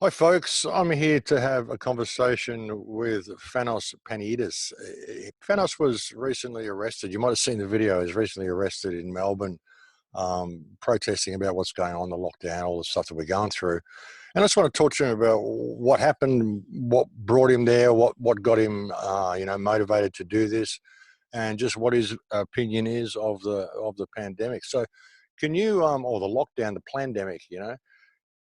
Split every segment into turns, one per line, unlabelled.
Hi, folks. I'm here to have a conversation with Fanos Panayides. Fanos was recently arrested. You might have seen the video. He was recently arrested in Melbourne, protesting about what's going on, the lockdown, all the stuff that we're going through. And I just want to talk to him about what happened, what brought him there, what got him, motivated to do this, and just what his opinion is of the pandemic. So, can you, or the lockdown, the pandemic,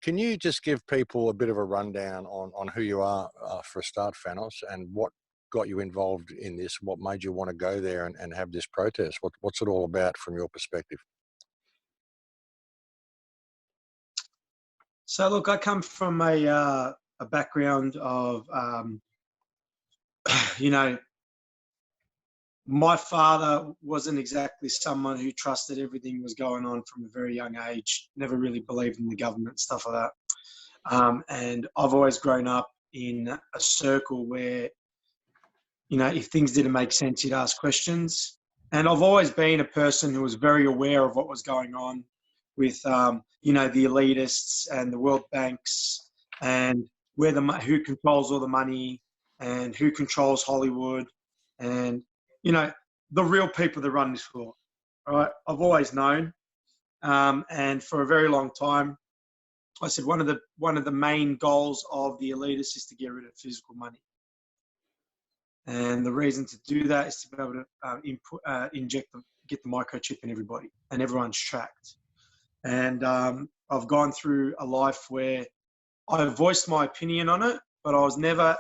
can you just give people a bit of a rundown on who you are for a start, Fanos, and what got you involved in this? What made you want to go there and have this protest? What's it all about from your perspective?
So look, I come from a background of, my father wasn't exactly someone who trusted everything was going on from a very young age, never really believed in the government, stuff like that. And I've always grown up in a circle where, if things didn't make sense, you'd ask questions. And I've always been a person who was very aware of what was going on with, the elitists and the World Banks and who controls all the money and who controls Hollywood and, the real people that run this world. Right? I've always known, and for a very long time, I said one of the main goals of the elitists is to get rid of physical money, and the reason to do that is to be able to get the microchip in everybody, and everyone's tracked. And I've gone through a life where I voiced my opinion on it, but I was never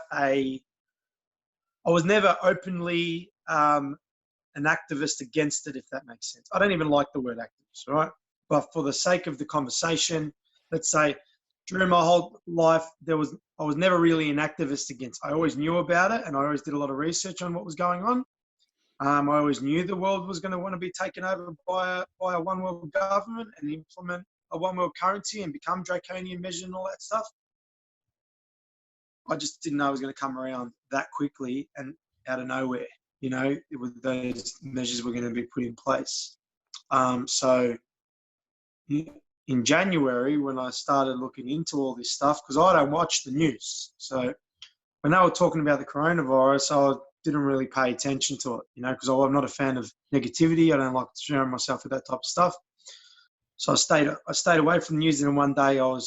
openly an activist against it, if that makes sense. I don't even like the word activist, right? But for the sake of the conversation, let's say during my whole life, I was never really an activist against. I always knew about it, and I always did a lot of research on what was going on. I always knew the world was going to want to be taken over by a one world government and implement a one world currency and become draconian measures and all that stuff. I just didn't know it was going to come around that quickly and out of nowhere. Those measures were going to be put in place. So in January, when I started looking into all this stuff, because I don't watch the news, so when they were talking about the coronavirus, I didn't really pay attention to it, because I'm not a fan of negativity. I don't like surrounding myself with that type of stuff. So I stayed away from the news, and one day I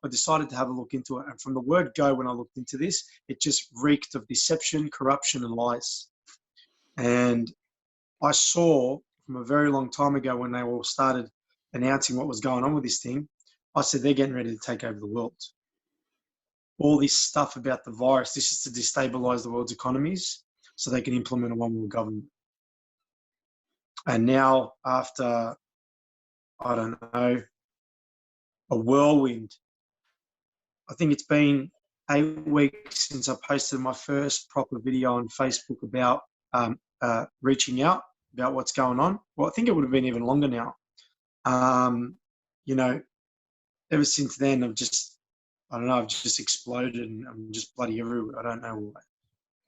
decided to have a look into it. And from the word go, when I looked into this, it just reeked of deception, corruption, and lies. And I saw from a very long time ago when they all started announcing what was going on with this thing, I said, they're getting ready to take over the world. All this stuff about the virus, this is to destabilize the world's economies so they can implement a one world government. And now after, I don't know, a whirlwind, I think it's been 8 weeks since I posted my first proper video on Facebook about reaching out about what's going on. Well, I think it would have been even longer now. Ever since then, I've just exploded, and I'm just bloody everywhere. I don't know why.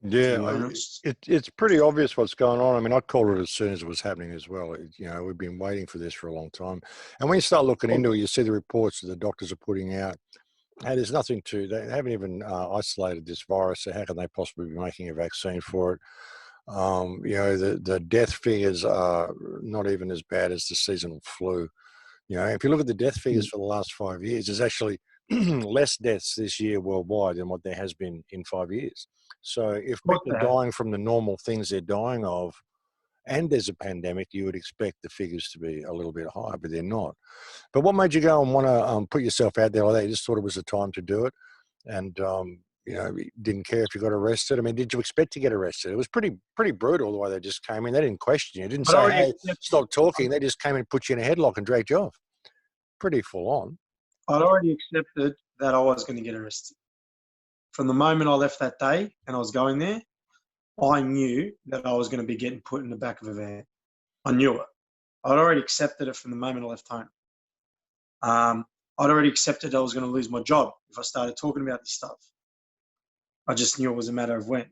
Yeah, it's pretty obvious what's going on. I mean, I called it as soon as it was happening as well. We've been waiting for this for a long time. And when you start looking into it, you see the reports that the doctors are putting out. And there's nothing they haven't even isolated this virus, so how can they possibly be making a vaccine for it? The death figures are not even as bad as the seasonal flu. If you look at the death figures for the last 5 years, there's actually less deaths this year worldwide than what there has been in 5 years. So if people are dying from the normal things they're dying of, and there's a pandemic, you would expect the figures to be a little bit higher, but they're not. But what made you go and want to put yourself out there like that? You just thought it was the time to do it, and didn't care if you got arrested. I mean, did you expect to get arrested? It was pretty brutal the way they just came in. They didn't question you. They didn't say, hey, stop talking. They just came and put you in a headlock and dragged you off. Pretty full on.
I'd already accepted that I was going to get arrested. From the moment I left that day and I was going there, I knew that I was going to be getting put in the back of a van. I knew it. I'd already accepted it from the moment I left home. I'd already accepted I was going to lose my job if I started talking about this stuff. I just knew it was a matter of when.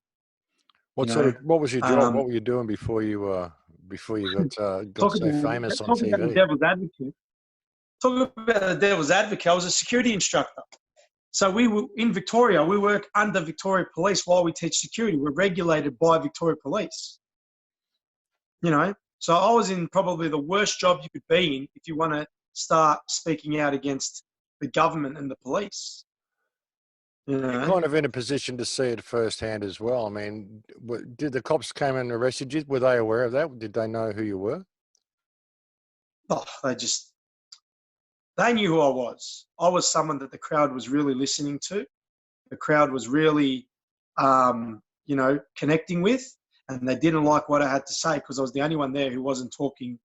What was your job? What were you doing before you got so famous on TV?
Talking about the devil's advocate. I was a security instructor. So we were in Victoria, we work under Victoria Police while we teach security. We're regulated by Victoria Police. You know, so I was in probably the worst job you could be in if you want to start speaking out against the government and the police. You know?
You're kind of in a position to see it firsthand as well. I mean, did the cops come and arrested you? Were they aware of that? Did they know who you were?
Oh, they knew who I was. I was someone that the crowd was really listening to. The crowd was really, you know, connecting with, and they didn't like what I had to say because I was the only one there who wasn't talking.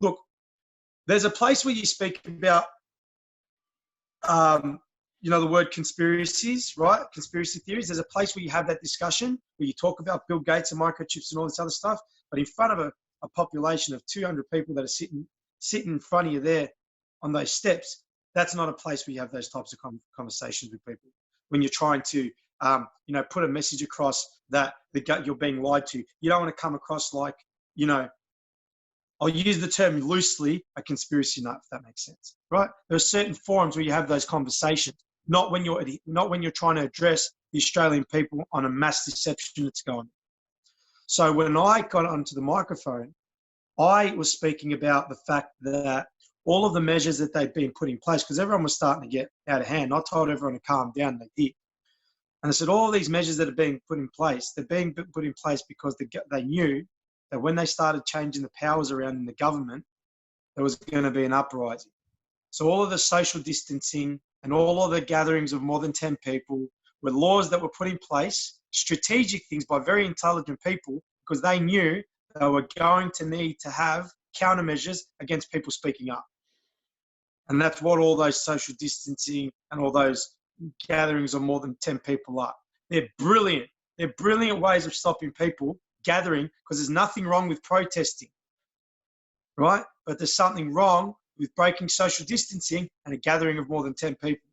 Look, there's a place where you speak about, you know, the word conspiracies, right? Conspiracy theories. There's a place where you have that discussion, where you talk about Bill Gates and microchips and all this other stuff, but in front of a population of 200 people that are sitting in front of you there on those steps, that's not a place where you have those types of conversations with people. When you're trying to, you know, put a message across that you're being lied to, you don't want to come across like, you know, I'll use the term loosely, a conspiracy nut, if that makes sense, right? There are certain forums where you have those conversations, not when you're trying to address the Australian people on a mass deception that's going on. So when I got onto the microphone, I was speaking about the fact that all of the measures that they'd been put in place, because everyone was starting to get out of hand. I told everyone to calm down, and they did. And I said, all these measures that are being put in place, they're being put in place because they knew that when they started changing the powers around in the government, there was going to be an uprising. So all of the social distancing and all of the gatherings of more than 10 people were laws that were put in place, strategic things by very intelligent people, because they knew they were going to need to have countermeasures against people speaking up. And that's what all those social distancing and all those gatherings of more than 10 people are. They're brilliant. They're brilliant ways of stopping people gathering, because there's nothing wrong with protesting, right? But there's something wrong with breaking social distancing and a gathering of more than 10 people.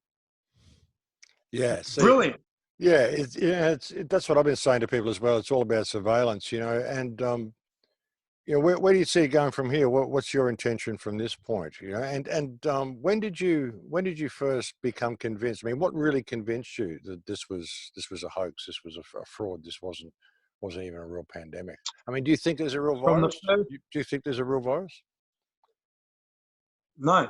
Yeah.
Brilliant.
Yeah, that's what I've been saying to people as well. It's all about surveillance, you know, and you know, where do you see it going from here? What's your intention from this point? You know, and when did you first become convinced? I mean, what really convinced you that this was a hoax? This was a fraud. This wasn't even a real pandemic. I mean, do you think there's a real virus? Do you think there's a real virus?
No.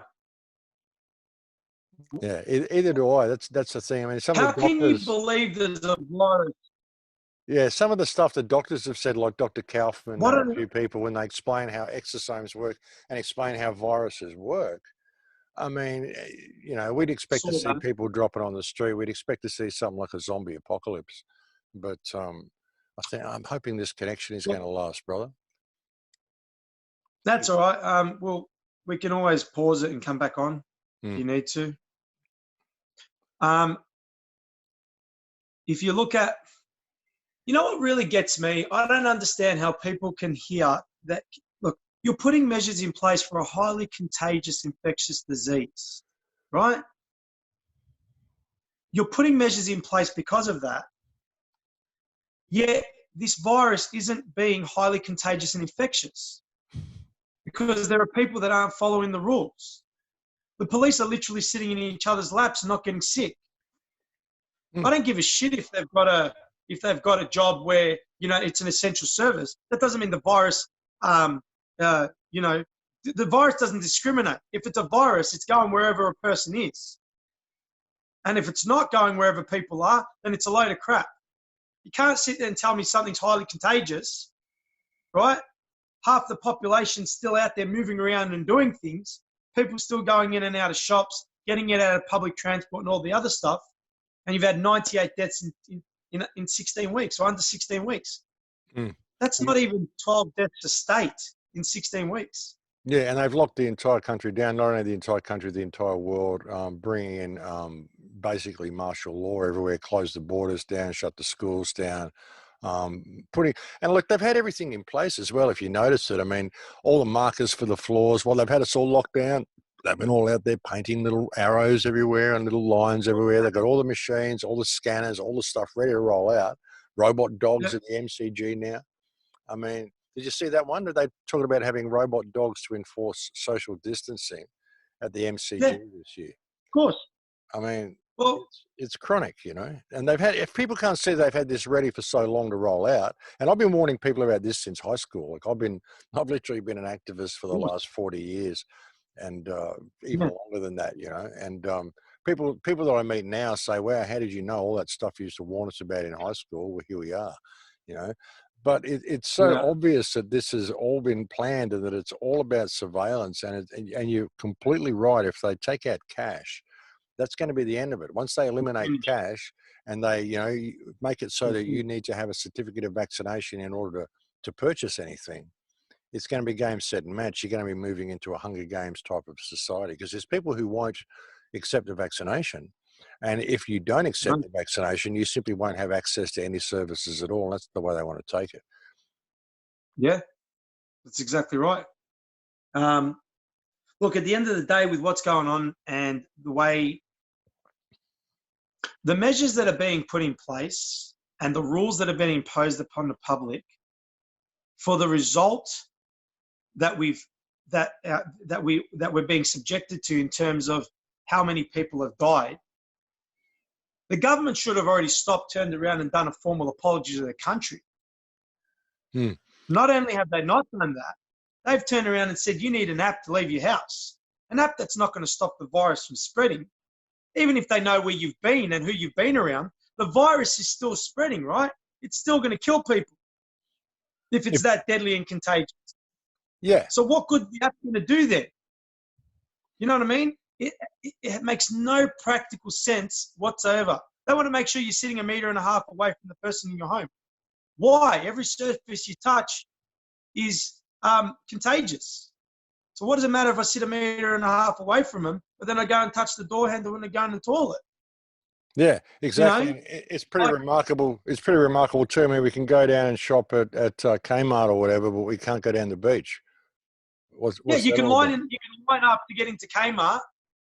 Yeah, either do I. That's the thing. I mean,
How can you believe there's a virus?
Yeah, some of the stuff the doctors have said, like Dr. Kaufman and a few people, when they explain how exosomes work and explain how viruses work, I mean, you know, we'd expect to see people dropping on the street. We'd expect to see something like a zombie apocalypse. But I'm hoping this connection is going to last, brother.
That's all right. Well, we can always pause it and come back on if you need to. If you look at, you know what really gets me? I don't understand how people can hear that. Look, you're putting measures in place for a highly contagious infectious disease, right? You're putting measures in place because of that. Yet this virus isn't being highly contagious and infectious because there are people that aren't following the rules. The police are literally sitting in each other's laps and not getting sick. I don't give a shit if they've got a job where, you know, it's an essential service. That doesn't mean the virus, you know, the virus doesn't discriminate. If it's a virus, it's going wherever a person is. And if it's not going wherever people are, then it's a load of crap. You can't sit there and tell me something's highly contagious, right? Half the population's still out there moving around and doing things. People still going in and out of shops, getting it out of public transport and all the other stuff. And you've had 98 deaths in 16 weeks or under 16 weeks. That's not even 12 deaths a state in 16 weeks.
Yeah, and they've locked the entire country down, not only the entire country, the entire world, bringing in basically martial law everywhere, closed the borders down, shut the schools down, and look, they've had everything in place as well, if you notice it. I mean, all the markers for the floors, while they've had us all locked down, they've been all out there painting little arrows everywhere and little lines everywhere. They've got all the machines, all the scanners, all the stuff ready to roll out. Robot dogs at the MCG now. I mean, did you see that one? Did they talk about having robot dogs to enforce social distancing at the MCG this year?
Of course.
I mean,
Well,
it's chronic, you know, and if people can't see they've had this ready for so long to roll out, and I've been warning people about this since high school. Like I've literally been an activist for the last 40 years and even
yeah,
longer than that, you know, and people that I meet now say, wow, how did you know all that stuff you used to warn us about in high school? Well, here we are, you know. But it's so
yeah,
obvious that this has all been planned and that it's all about surveillance. And you're completely right. If they take out cash, that's going to be the end of it. Once they eliminate cash and they, you know, make it so that you need to have a certificate of vaccination in order to purchase anything, it's going to be game, set, and match. You're going to be moving into a Hunger Games type of society because there's people who won't accept a vaccination. And if you don't accept the vaccination, you simply won't have access to any services at all. That's the way they want to take it.
yeah, that's exactly right. Look, at the end of the day, with what's going on and the way the measures that are being put in place and the rules that have been imposed upon the public for the result that we're being subjected to in terms of how many people have died, the government should have already stopped, turned around, and done a formal apology to the country. Not only have they not done that, they've turned around and said you need an app to leave your house, an app that's not going to stop the virus from spreading. Even if they know where you've been and who you've been around, the virus is still spreading, right? It's still going to kill people if it's that deadly and contagious.
Yeah.
So what good is the app going to do there? You know what I mean? It makes no practical sense whatsoever. They want to make sure you're sitting 1.5 meters away from the person in your home. Why? Every surface you touch is contagious. So what does it matter if I sit 1.5 meters away from them, but then I go and touch the door handle when I go in the toilet?
Yeah, exactly.
You know?
It's pretty remarkable. It's pretty remarkable too. I mean, we can go down and shop at Kmart or whatever, but we can't go down the beach. What's
you
that
can
all
line
about?
in, you can line up to get into Kmart,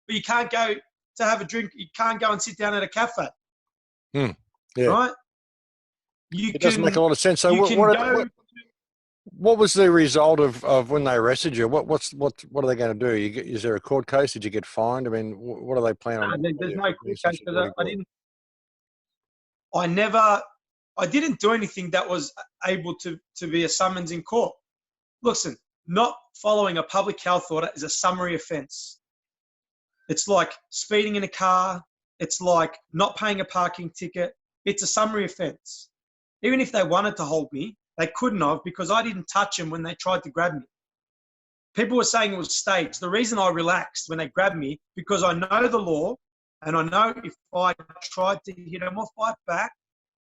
but you can't go to have a drink. You can't go and sit down at a cafe.
Yeah,
Right?
it doesn't make a lot of sense. So what was the result of when they arrested you? What are they going to do? Is there a court case? Did you get fined? I mean, what are they planning on?
There's no court case because I didn't do anything that was able to be a summons in court. Listen, not following a public health order is a summary offence. It's like speeding in a car. It's like not paying a parking ticket. It's a summary offence. Even if they wanted to hold me, they couldn't have because I didn't touch them when they tried to grab me. People were saying it was staged. The reason I relaxed when they grabbed me, because I know the law and I know if I tried to hit them or fight back,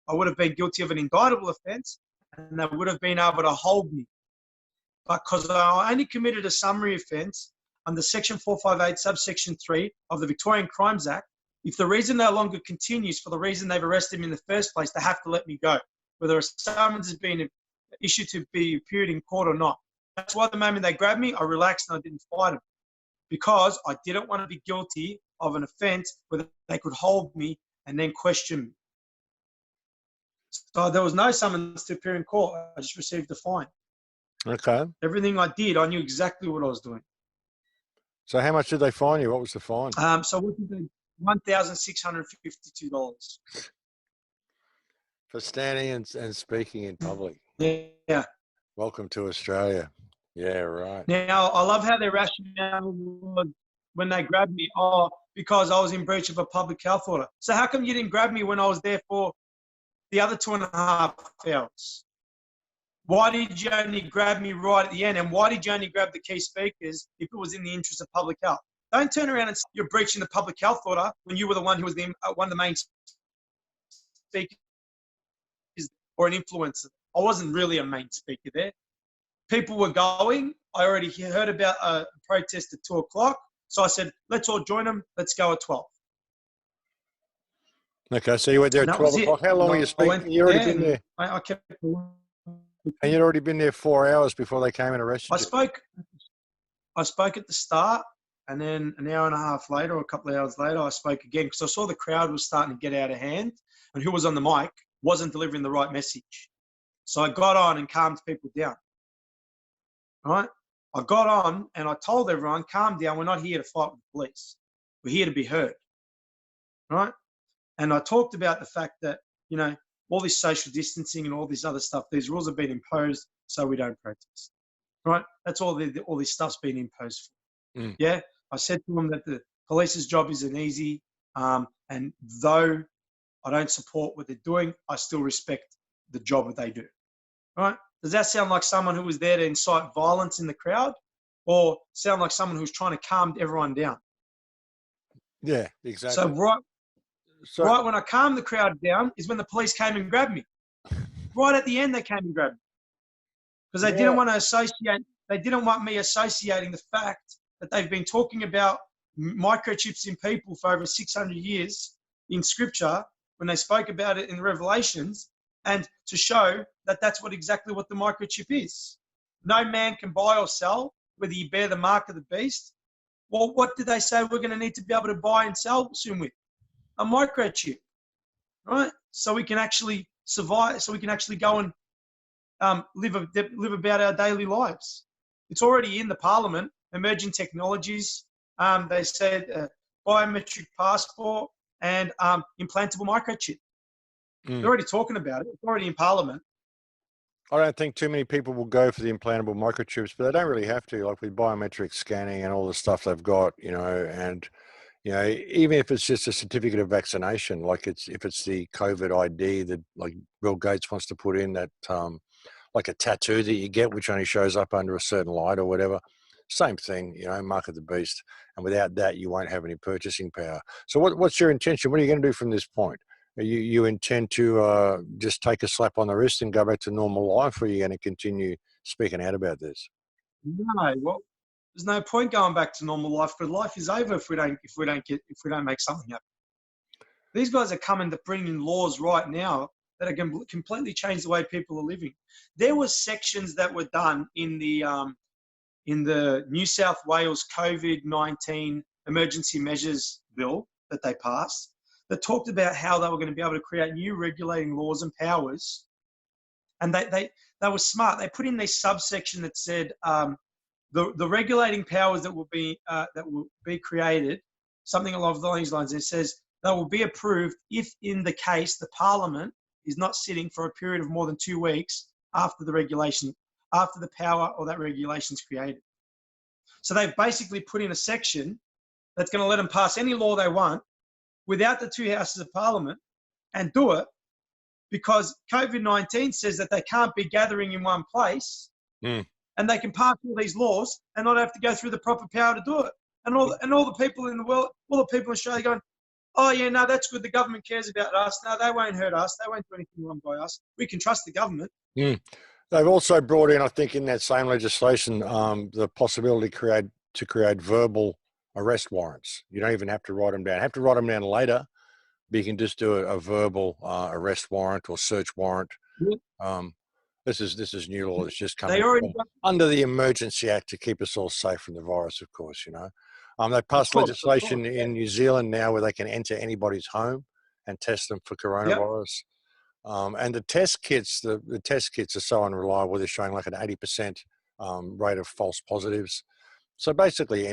I would have been guilty of an indictable offence and they would have been able to hold me. But because I only committed a summary offence under Section 458, subsection 3 of the Victorian Crimes Act, if the reason no longer continues for the reason they've arrested me in the first place, they have to let me go, whether a summons has been issued to be appeared in court or not. That's why the moment they grabbed me, I relaxed and I didn't fight them, because I didn't want to be guilty of an offence where they could hold me and then question me. So there was no summons to appear in court. I just received a fine.
Okay.
Everything I did, I knew exactly what I was doing.
So how much did they fine you? What was the fine?
So what did they? $1,652.
For standing and speaking in public.
Yeah.
Welcome to Australia. Yeah, right.
Now, I love how their rationale was when they grabbed me, because I was in breach of a public health order. So how come you didn't grab me when I was there for the other 2.5 hours? Why did you only grab me right at the end? And why did you only grab the key speakers if it was in the interest of public health? Don't turn around and say you're breaching the public health order when you were the one who was one of the main speakers or an influencer. I wasn't really a main speaker there. People were going. I already heard about a protest at 2 o'clock. So I said, let's all join them. Let's go at 12.
Okay, so you went there at 12 o'clock. How long were you speaking? You'd already been there.
I kept.
And you'd already been there 4 hours before they came and arrested you.
I spoke at the start, and then an hour and a half later, or a couple of hours later, I spoke again because I saw the crowd was starting to get out of hand, and who was on the mic wasn't delivering the right message. So I got on and calmed people down. Right? I got on and I told everyone, calm down. We're not here to fight with the police. We're here to be heard. right? And I talked about the fact that, you know, all this social distancing and all this other stuff, these rules have been imposed so we don't protest, right? That's all this stuff's been imposed for. Yeah, I said to them that the police's job isn't easy, and though I don't support what they're doing, I still respect the job that they do, right? Does that sound like someone who was there to incite violence in the crowd, or sound like someone who's trying to calm everyone down?
Yeah, exactly.
So right when I calmed the crowd down is when the police came and grabbed me. Right at the end, they came and grabbed me because they didn't want to associate. They didn't want me associating the fact that they've been talking about microchips in people for over 600 years in Scripture when they spoke about it in Revelations, and to show that that's exactly what the microchip is. No man can buy or sell whether you bear the mark of the beast. Well, what did they say we're going to need to be able to buy and sell soon with? A microchip, right? So we can actually survive, so we can actually go and live about our daily lives. It's already in the Parliament, emerging technologies. They said biometric passport and implantable microchip. They're already talking about it. It's already in Parliament.
I don't think too many people will go for the implantable microchips, but they don't really have to, like with biometric scanning and all the stuff they've got, you know, and, you know, even if it's just a certificate of vaccination, like if it's the COVID ID that like Bill Gates wants to put in that, like a tattoo that you get, which only shows up under a certain light or whatever, same thing, you know, mark of the beast. And without that, you won't have any purchasing power. So what's your intention? What are you going to do from this point? You intend to just take a slap on the wrist and go back to normal life, or are you going to continue speaking out about this?
No, well, there's no point going back to normal life, because life is over if we don't make something happen. These guys are coming to bring in laws right now that are going to completely change the way people are living. There were sections that were done in the New South Wales COVID-19 emergency measures bill that they passed that talked about how they were going to be able to create new regulating laws and powers. And they were smart. They put in this subsection that said the regulating powers that will be created, something along those lines. It says they will be approved if, in the case, the Parliament is not sitting for a period of more than 2 weeks after the power or that regulation is created. So they've basically put in a section that's going to let them pass any law they want without the two houses of Parliament and do it, because COVID-19 says that they can't be gathering in one place, and they can pass all these laws and not have to go through the proper power to do it. And all the people in the world, all the people in Australia going, oh yeah, no, that's good. The government cares about us. No, they won't hurt us. They won't do anything wrong by us. We can trust the government.
They've also brought in, I think, in that same legislation, the possibility to create verbal arrest warrants. You don't even have to write them down. You have to write them down later, but you can just do a verbal arrest warrant or search warrant. This is new law. It's just coming under the Emergency Act to keep us all safe from the virus, of course, you know. They passed legislation in New Zealand now where they can enter anybody's home and test them for coronavirus. And the test kits are so unreliable. They're showing like an 80% rate of false positives. So basically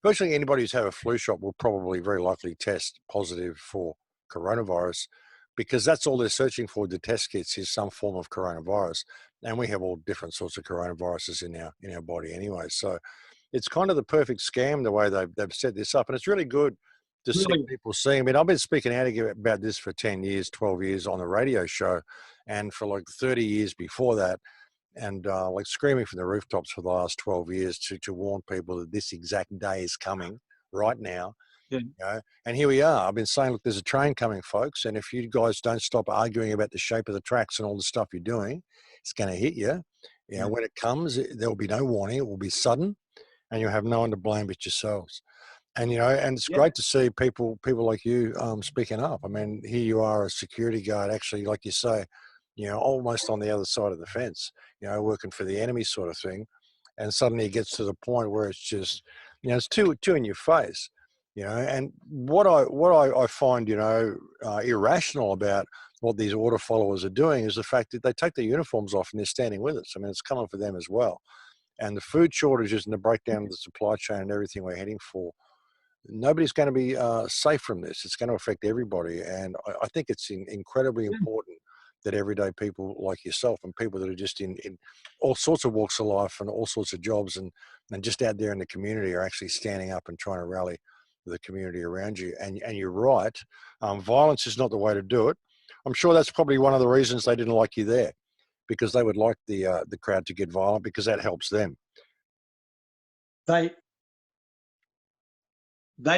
virtually anybody who's had a flu shot will probably very likely test positive for coronavirus, because that's all they're searching for, the test kits, is some form of coronavirus. And we have all different sorts of coronaviruses in our body anyway. So it's kind of the perfect scam the way they've set this up. And it's really good to see people seeing. I mean, I've been speaking out about this for 10 years, 12 years on the radio show, and for like 30 years before that, and like screaming from the rooftops for the last 12 years to warn people that this exact day is coming right now. You know? And here we are. I've been saying, look, there's a train coming, folks, and if you guys don't stop arguing about the shape of the tracks and all the stuff you're doing, it's going to hit you. You know, when it comes, there will be no warning. It will be sudden, and you'll have no one to blame but yourselves. And, you know, and it's great to see people like you speaking up. I mean, here you are, a security guard, actually, like you say, you know, almost on the other side of the fence, you know, working for the enemy sort of thing. And suddenly it gets to the point where it's just, you know, it's too in your face, you know. And what I find, you know, irrational about what these order followers are doing is the fact that they take their uniforms off and they're standing with us. I mean, it's coming for them as well. And the food shortages and the breakdown of the supply chain and everything we're heading for, nobody's going to be safe from this. It's going to affect everybody. And I think it's incredibly important that everyday people like yourself and people that are just in all sorts of walks of life and all sorts of jobs and just out there in the community are actually standing up and trying to rally the community around you. And you're right. Violence is not the way to do it. I'm sure that's probably one of the reasons they didn't like you there, because they would like the crowd to get violent because that helps them.
They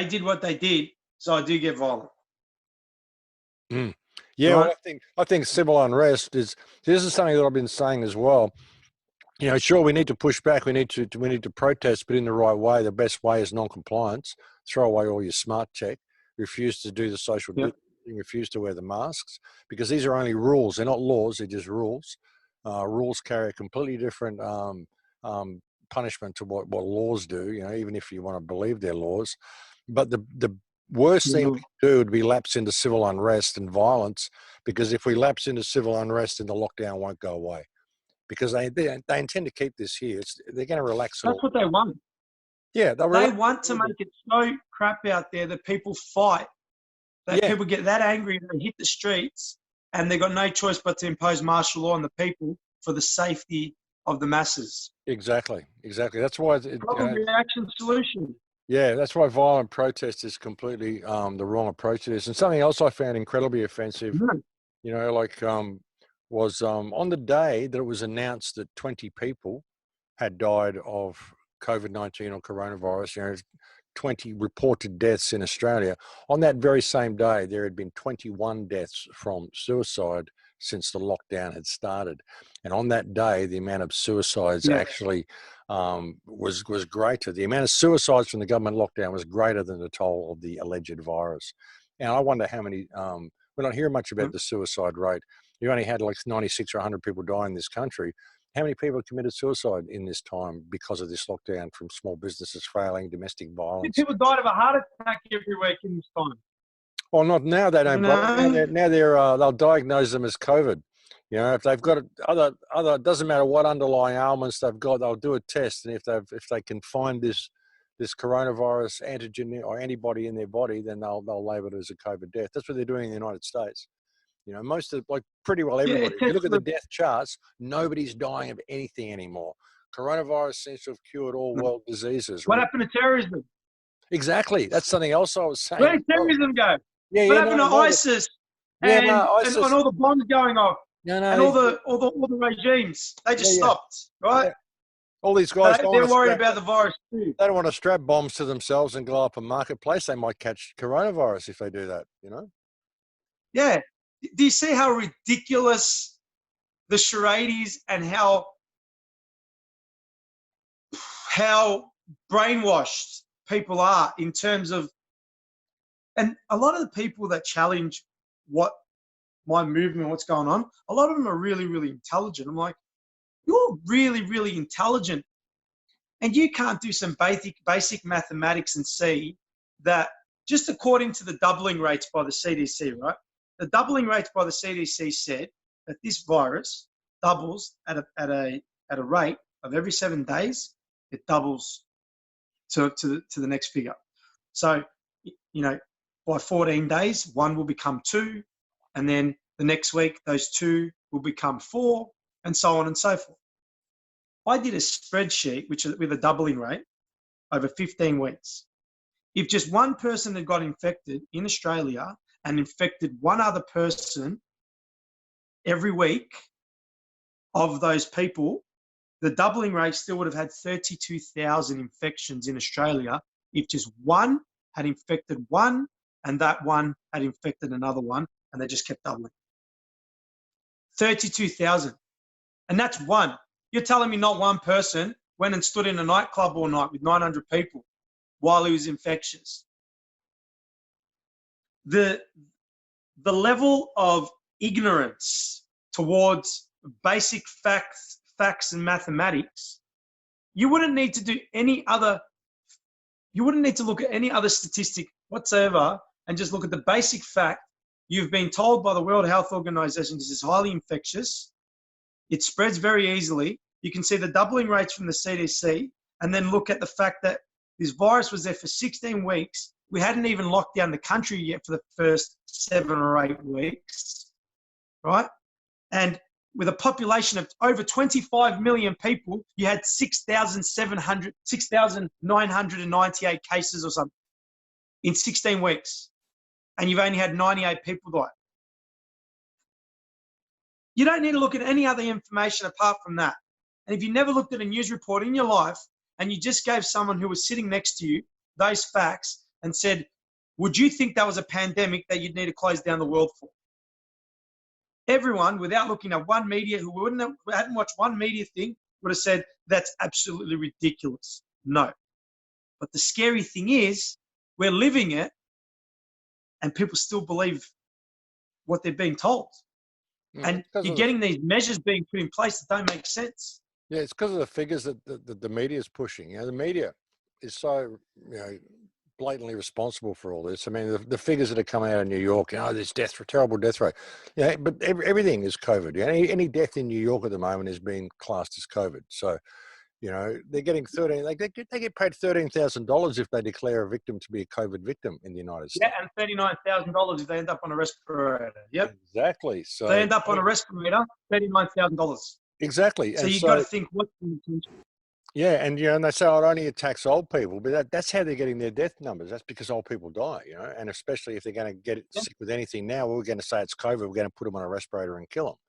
did what they did, so I do get violent.
Yeah,
right?
well, I think civil unrest this is something that I've been saying as well. You know, sure, we need to push back, we need to protest, but in the right way. The best way is non-compliance. Throw away all your smart tech. Refuse to do the social distancing. Refuse to wear the masks, because these are only rules. They're not laws. They're just rules. Rules carry a completely different punishment to what laws do. You know, even if you want to believe they're laws. But the worst thing we can do would be lapse into civil unrest and violence, because if we lapse into civil unrest, then the lockdown won't go away, because they intend to keep this here. They're going to relax it all.
That's what they want.
Yeah,
they want to make it so crap out there that people fight, that people get that angry and they hit the streets, and they've got no choice but to impose martial law on the people for the safety of the masses.
Exactly. That's why
reaction solution.
Yeah, that's why violent protest is completely the wrong approach to this. And something else I found incredibly offensive, you know, like was on the day that it was announced that 20 people had died of COVID-19 or coronavirus, you know, 20 reported deaths in Australia. On that very same day, there had been 21 deaths from suicide since the lockdown had started. And on that day, the amount of suicides actually was greater. The amount of suicides from the government lockdown was greater than the toll of the alleged virus. And I wonder how many, we don't hear much about the suicide rate. You only had like 96 or 100 people die in this country. How many people committed suicide in this time because of this lockdown, from small businesses failing, domestic violence?
People died of a heart attack every week in this time.
Well, not now. They don't. Now they'll diagnose them as COVID. You know, if they've got other, it doesn't matter what underlying ailments they've got, they'll do a test, and if they can find this coronavirus antigen or antibody in their body, then they'll label it as a COVID death. That's what they're doing in the United States. You know, most of, like, pretty well everybody. If you look at the death charts, nobody's dying of anything anymore. Coronavirus seems to have cured all world diseases.
What happened to terrorism?
Exactly. That's something else I was saying.
Where did terrorism go? What happened to ISIS? And all the bombs going off? And all the regimes? They just stopped, right?
Yeah. All these guys,
they're worried about the virus too.
They don't want to strap bombs to themselves and go up a marketplace. They might catch coronavirus if they do that, you know?
Yeah. Do you see how ridiculous the charade is, and how brainwashed people are in terms of, and a lot of the people that challenge what my movement, what's going on, a lot of them are really, really intelligent. I'm like, you're really, really intelligent, and you can't do some basic mathematics and see that just according to the doubling rates by the CDC, right? The doubling rates by the CDC said that this virus doubles at a rate of every 7 days. It doubles to the next figure. So, you know, by 14 days, 1 will become 2, and then the next week, those 2 will become 4, and so on and so forth. I did a spreadsheet with a doubling rate over 15 weeks. If just one person had got infected in Australia and infected one other person every week of those people, the doubling rate still would have had 32,000 infections in Australia if just one had infected one and that one had infected another one, and they just kept doubling. 32,000. And that's one. You're telling me not one person went and stood in a nightclub all night with 900 people while he was infectious. The level of ignorance towards basic facts and mathematics, you wouldn't need to do any other, you wouldn't need to look at any other statistic whatsoever and just look at the basic fact. You've been told by the World Health Organization this is highly infectious. It spreads very easily. You can see the doubling rates from the CDC, and then look at the fact that this virus was there for 16 weeks we hadn't even locked down the country yet for the first 7 or 8 weeks, right? And with a population of over 25 million people, you had 6,998 cases or something in 16 weeks. And you've only had 98 people die. You don't need to look at any other information apart from that. And if you never looked at a news report in your life and you just gave someone who was sitting next to you those facts and said, would you think that was a pandemic that you'd need to close down the world for? Everyone, without looking at one media, who hadn't watched one media thing, would have said, that's absolutely ridiculous. No. But the scary thing is, we're living it and people still believe what they're being told. And you're getting these measures being put in place that don't make sense.
Yeah, it's because of the figures that the media is pushing. You know, the media is so, blatantly responsible for all this. I mean, the figures that are coming out of New York, there's terrible death rate. Yeah, but everything is COVID. Any death in New York at the moment is being classed as COVID. So, they're getting they get paid $13,000 if they declare a victim to be a COVID victim in the United States.
Yeah, and $39,000 if they end up on a respirator. Yep.
Exactly. So
they end up on a respirator, $39,000.
Exactly.
So you've got to think what's the intention.
Yeah, and and they say it only attacks old people, but that's how they're getting their death numbers. That's because old people die, and especially if they're going to get sick with anything now, we're going to say it's COVID. We're going to put them on a respirator and kill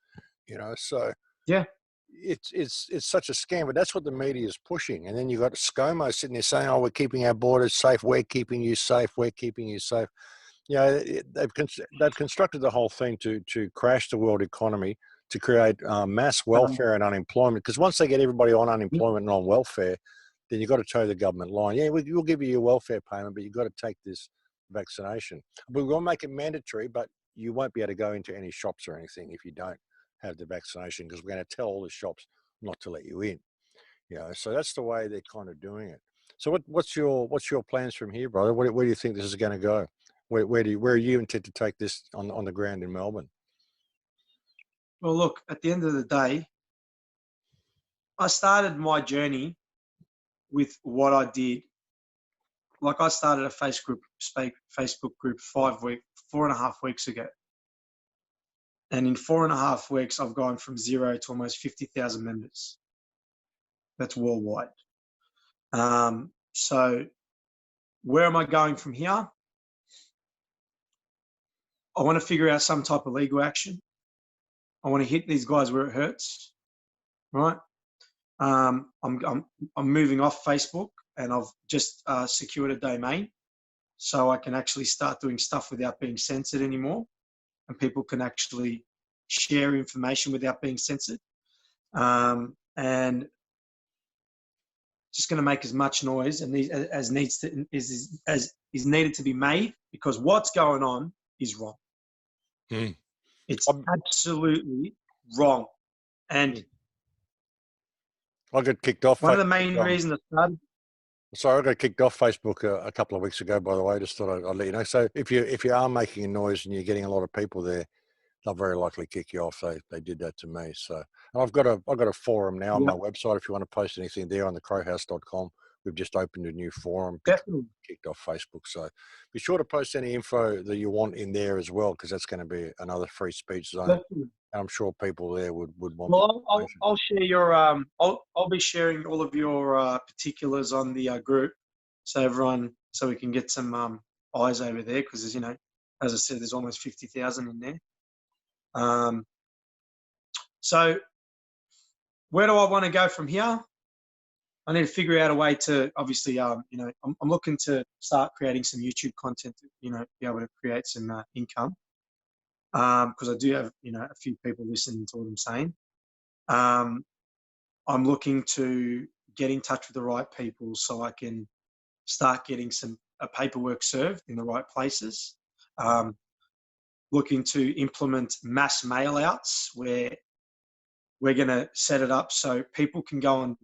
them, So
yeah,
it's such a scam. But that's what the media is pushing. And then you've got ScoMo sitting there saying, "Oh, we're keeping our borders safe. We're keeping you safe. We're keeping you safe." They've constructed the whole thing to crash the world economy, to create mass welfare and unemployment. Because once they get everybody on unemployment and on welfare, then you've got to toe the government line. Yeah, we'll give you your welfare payment, but you've got to take this vaccination. We will make it mandatory, but you won't be able to go into any shops or anything if you don't have the vaccination, because we're going to tell all the shops not to let you in. So that's the way they're kind of doing it. So what's your plans from here, brother? Where do you think this is going to go? Where are you intend to take this on the ground in Melbourne?
Well, look, at the end of the day, I started my journey with what I did. Like, I started a Facebook group 4.5 weeks ago. And in 4.5 weeks, I've gone from 0 to almost 50,000 members. That's worldwide. So where am I going from here? I want to figure out some type of legal action. I want to hit these guys where it hurts, right? I'm moving off Facebook, and I've just secured a domain, so I can actually start doing stuff without being censored anymore, and people can actually share information without being censored, and just going to make as much noise as is needed to be made, because what's going on is wrong. It's absolutely wrong. And
I got kicked off.
One of the main reasons I started.
Sorry, I got kicked off Facebook a couple of weeks ago, by the way. Just thought I'd let you know. So if you are making a noise and you're getting a lot of people there, they'll very likely kick you off. They did that to me. So, and I've got a forum now on my website. If you want to post anything there on thecrowhouse.com, we've just opened a new forum.
Definitely.
Kicked off Facebook. So be sure to post any info that you want in there as well, because that's going to be another free speech zone.
Definitely.
And I'm sure people there would want.
Well, I'll share your I'll be sharing all of your particulars on the group, so we can get some eyes over there, because as I said, there's almost 50,000 in there. So where do I want to go from here? I need to figure out a way to, obviously, I'm looking to start creating some YouTube content to, be able to create some income. Because I do have, a few people listening to what I'm saying. I'm looking to get in touch with the right people so I can start getting some paperwork served in the right places. Looking to implement mass mail outs, where we're going to set it up so people can go and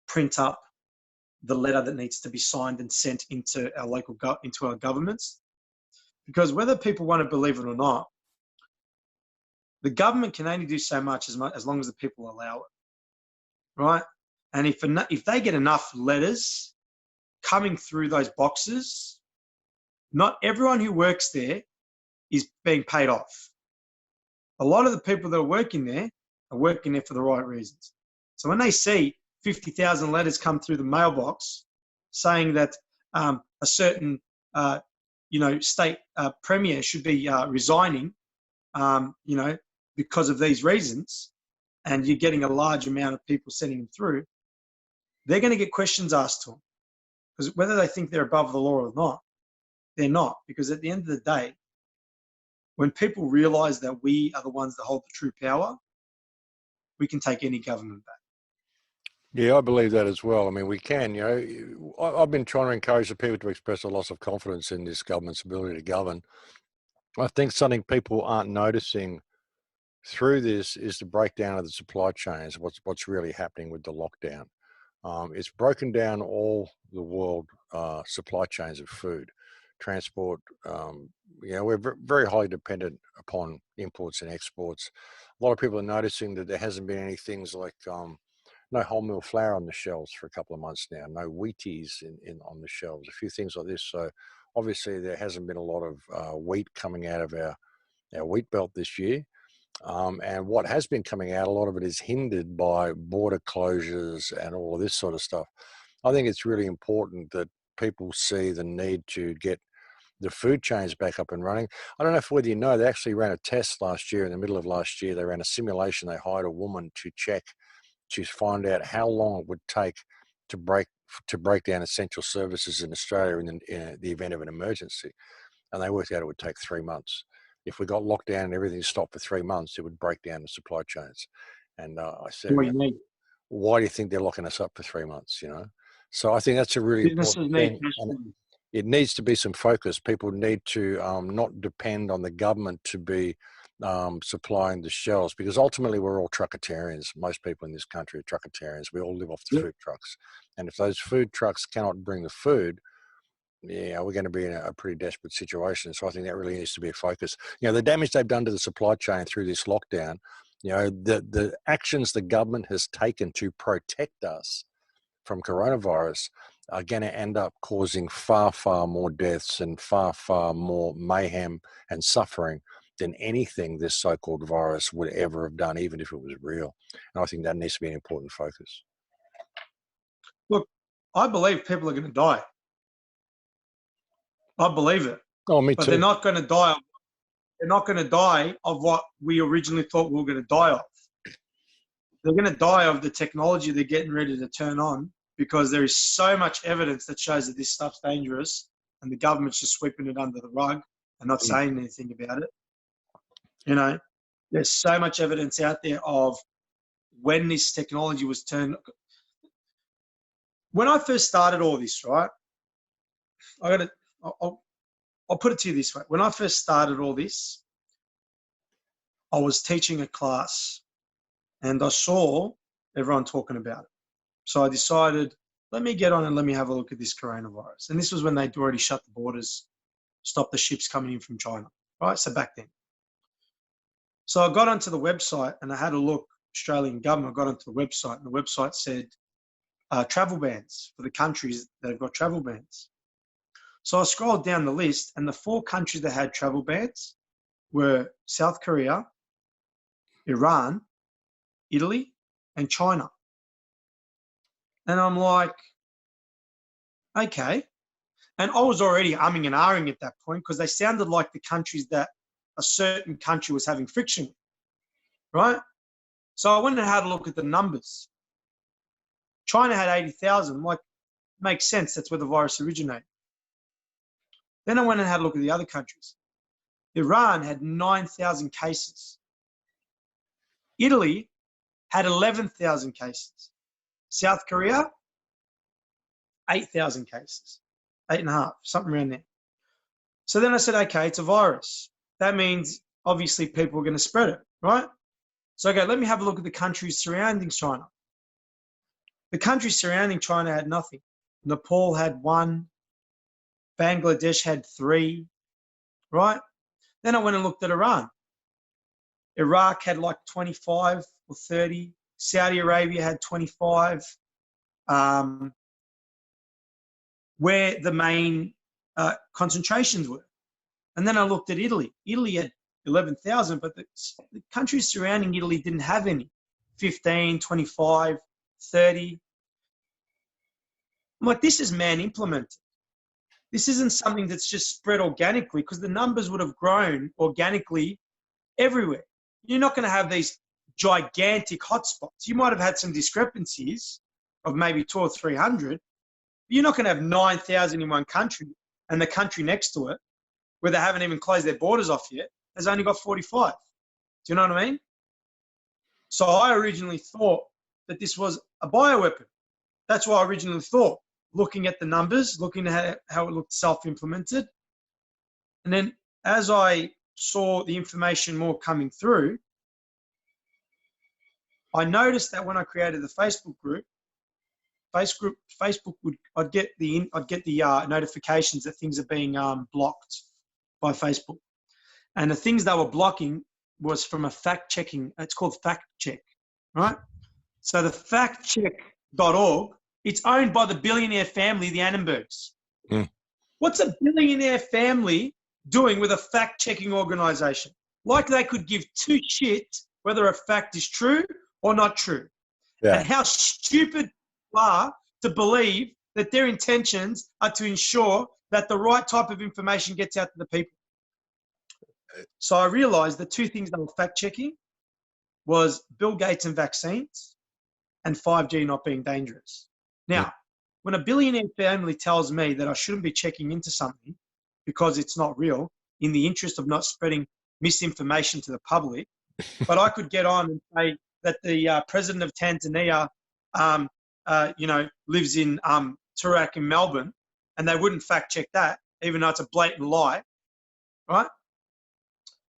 print up the letter that needs to be signed and sent into our into our governments. Because whether people want to believe it or not, the government can only do so much as long as the people allow it, right? And if they get enough letters coming through those boxes, not everyone who works there is being paid off. A lot of the people that are working there for the right reasons. So when they see 50,000 letters come through the mailbox saying that a certain, state premier should be resigning, because of these reasons, and you're getting a large amount of people sending them through, they're going to get questions asked to them. Because whether they think they're above the law or not, they're not. Because at the end of the day, when people realize that we are the ones that hold the true power, we can take any government back.
Yeah, I believe that as well. I mean, we can, I've been trying to encourage the people to express a loss of confidence in this government's ability to govern. I think something people aren't noticing through this is the breakdown of the supply chains, what's really happening with the lockdown. It's broken down all the world supply chains of food, transport. We're very highly dependent upon imports and exports. A lot of people are noticing that there hasn't been any things like no wholemeal flour on the shelves for a couple of months now, no Wheaties on the shelves, a few things like this. So obviously there hasn't been a lot of wheat coming out of our wheat belt this year. And what has been coming out, a lot of it is hindered by border closures and all of this sort of stuff. I think it's really important that people see the need to get the food chains back up and running. I don't know whether you know, they actually ran a test last year, in the middle of last year. They ran a simulation. They hired a woman to find out how long it would take to break down essential services in Australia in the event of an emergency. And they worked out it would take 3 months. If we got locked down and everything stopped for 3 months, it would break down the supply chains. And I said, why do you think they're locking us up for 3 months? So I think that's a really important thing. And it needs to be some focus. People need to not depend on the government to be supplying the shelves, because ultimately we're all truckatarians. Most people in this country are truckatarians. We all live off the food trucks. And if those food trucks cannot bring the food, we're going to be in a pretty desperate situation. So I think that really needs to be a focus. The damage they've done to the supply chain through this lockdown, the actions the government has taken to protect us from coronavirus are going to end up causing far, far more deaths and far, far more mayhem and suffering than anything this so-called virus would ever have done, even if it was real. And I think that needs to be an important focus.
Look, I believe people are going to die. I believe it.
Oh, me too.
But they're not going to die. They're not going to die of what we originally thought we were going to die of. They're going to die of the technology they're getting ready to turn on, because there is so much evidence that shows that this stuff's dangerous, and the government's just sweeping it under the rug and not saying anything about it. There's so much evidence out there of when this technology was turned. When I first started all this, right, I'll put it to you this way. When I first started all this, I was teaching a class and I saw everyone talking about it. So I decided, let me get on and let me have a look at this coronavirus. And this was when they'd already shut the borders, stopped the ships coming in from China, right? So back then. So I got onto the website and I had a look, Australian government, I got onto the website, and the website said travel bans for the countries that have got travel bans. So I scrolled down the list, and the 4 countries that had travel bans were South Korea, Iran, Italy, and China. And I'm like, okay. And I was already umming and ahhing at that point, because they sounded like the countries that a certain country was having friction with, right? So I went and had a look at the numbers. China had 80,000. Like, makes sense. That's where the virus originated. Then I went and had a look at the other countries. Iran had 9,000 cases. Italy had 11,000 cases. South Korea, 8,000 cases. 8.5, something around there. So then I said, okay, it's a virus. That means obviously people are going to spread it, right? So okay, let me have a look at the countries surrounding China. The countries surrounding China had nothing. Nepal had 1. Bangladesh had 3, right? Then I went and looked at Iran. Iraq had like 25 or 30. Saudi Arabia had 25. Where the main concentrations were. And then I looked at Italy. Italy had 11,000, but the countries surrounding Italy didn't have any. 15, 25, 30. I'm like, this is man implemented. This isn't something that's just spread organically, because the numbers would have grown organically everywhere. You're not going to have these gigantic hotspots. You might have had some discrepancies of maybe 200 or 300, but you're not going to have 9,000 in one country, and the country next to it, where they haven't even closed their borders off yet, has only got 45. Do you know what I mean? So I originally thought that this was a bioweapon. That's what I originally thought, looking at the numbers, looking at how it looked self-implemented. And then as I saw the information more coming through, I noticed that when I created the Facebook group, Facebook I'd get the notifications that things are being blocked by Facebook. And the things they were blocking was from a fact-checking, it's called fact check, right? So the factcheck.org, it's owned by the billionaire family, the Annenbergs.
Mm.
What's a billionaire family doing with a fact-checking organization? Like they could give two shits whether a fact is true or not true.
Yeah.
And how stupid people are to believe that their intentions are to ensure that the right type of information gets out to the people. So I realized the two things they were fact-checking was Bill Gates and vaccines and 5G not being dangerous. Now, when a billionaire family tells me that I shouldn't be checking into something because it's not real, in the interest of not spreading misinformation to the public, but I could get on and say that the president of Tanzania, lives in Turak in Melbourne, and they wouldn't fact-check that, even though it's a blatant lie, right?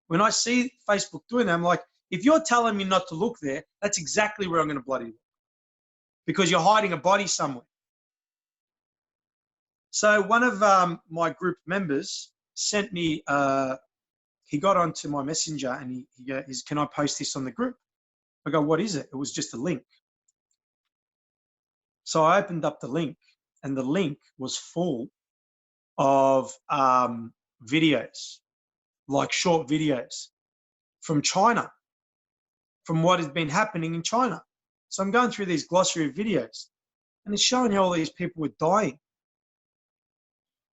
When I see Facebook doing that, I'm like, if you're telling me not to look there, that's exactly where I'm going to bloody look, because you're hiding a body somewhere. So one of my group members sent me, he got onto my messenger and he goes, can I post this on the group? I go, what is it? It was just a link. So I opened up the link, and the link was full of videos, like short videos from China, from what has been happening in China. So I'm going through these glossary of videos, and it's showing how all these people were dying.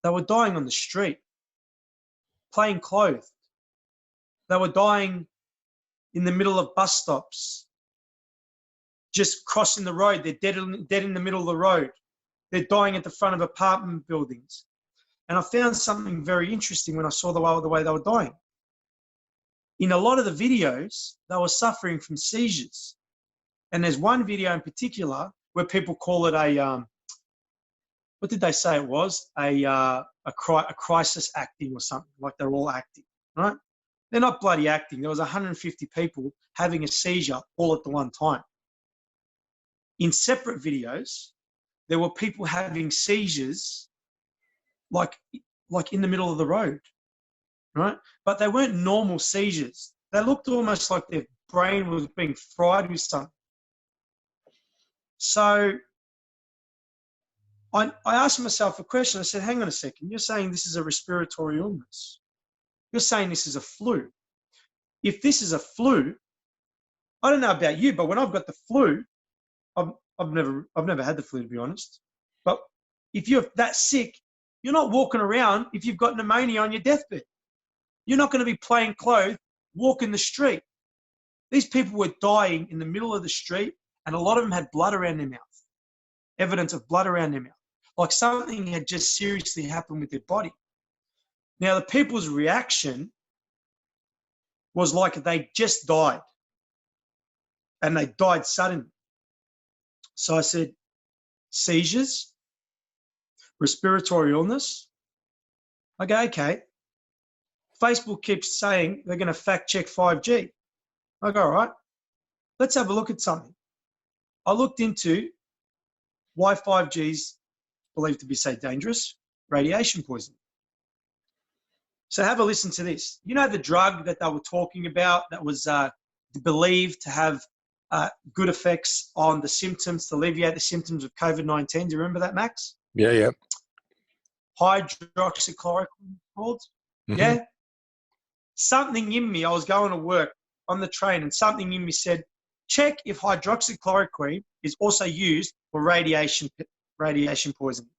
They were dying on the street, plain clothed. They were dying in the middle of bus stops, just crossing the road. They're dead in the middle of the road. They're dying at the front of apartment buildings. And I found something very interesting when I saw the way they were dying. In a lot of the videos, they were suffering from seizures. And there's one video in particular where people call it a, what did they say it was? A crisis acting or something, like they're all acting, right? They're not bloody acting. There was 150 people having a seizure all at the one time. In separate videos, there were people having seizures like in the middle of the road, right? But they weren't normal seizures. They looked almost like their brain was being fried with something. So I asked myself a question. I said, hang on a second. You're saying this is a respiratory illness. You're saying this is a flu. If this is a flu, I don't know about you, but when I've got the flu, I've never had the flu, to be honest. But if you're that sick, you're not walking around if you've got pneumonia on your deathbed. You're not going to be plain clothes, walking the street. These people were dying in the middle of the street, and a lot of them had blood around their mouth, evidence of blood around their mouth, like something had just seriously happened with their body. Now, the people's reaction was like they just died, and they died suddenly. So I said, seizures, respiratory illness. I go, okay. Facebook keeps saying they're going to fact check 5G. I go, all right, let's have a look at something. I looked into why 5G is believed to be, say, dangerous, radiation poisoning. So have a listen to this. You know the drug that they were talking about that was believed to have good effects on the symptoms, to alleviate the symptoms of COVID-19. Do you remember that, Max?
Yeah.
hydroxychloroquine called. Yeah. Something in me, I was going to work on the train, and something in me said, check if hydroxychloroquine is also used for radiation poisoning.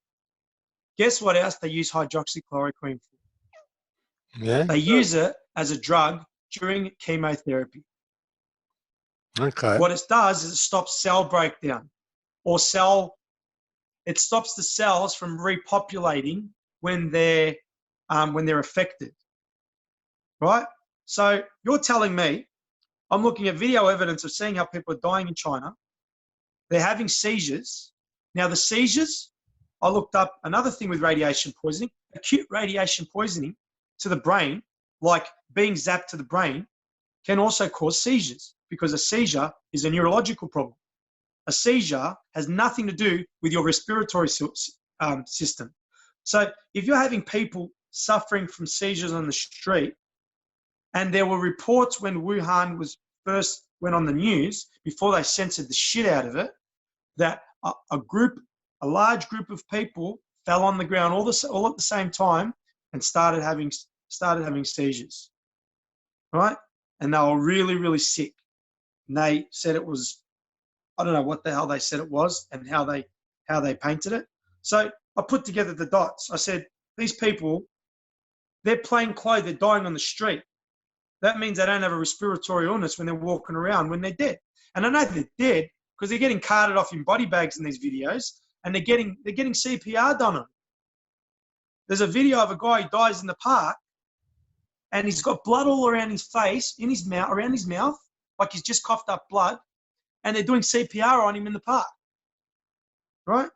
Guess what else they use hydroxychloroquine for?
Yeah.
They use it as a drug during chemotherapy.
Okay.
What it does is it stops cell breakdown, or it stops the cells from repopulating when they're affected. Right? So you're telling me, I'm looking at video evidence of seeing how people are dying in China. They're having seizures. Now the seizures, I looked up another thing with radiation poisoning, acute radiation poisoning to the brain, like being zapped to the brain, can also cause seizures, because a seizure is a neurological problem. A seizure has nothing to do with your respiratory system. So if you're having people suffering from seizures on the street, and there were reports when Wuhan was first went on the news, before they censored the shit out of it, that a large group of people fell on the ground all at the same time and started having seizures, right? And they were really, really sick. And they said it was, I don't know what the hell they said it was and how they painted it. So I put together the dots. I said, these people, they're plain clothes, they're dying on the street. That means they don't have a respiratory illness when they're walking around when they're dead. And I know they're dead because they're getting carted off in body bags in these videos, and they're getting CPR done on them. There's a video of a guy who dies in the park, and he's got blood all around his face, in his mouth, around his mouth, like he's just coughed up blood, and they're doing CPR on him in the park. Right?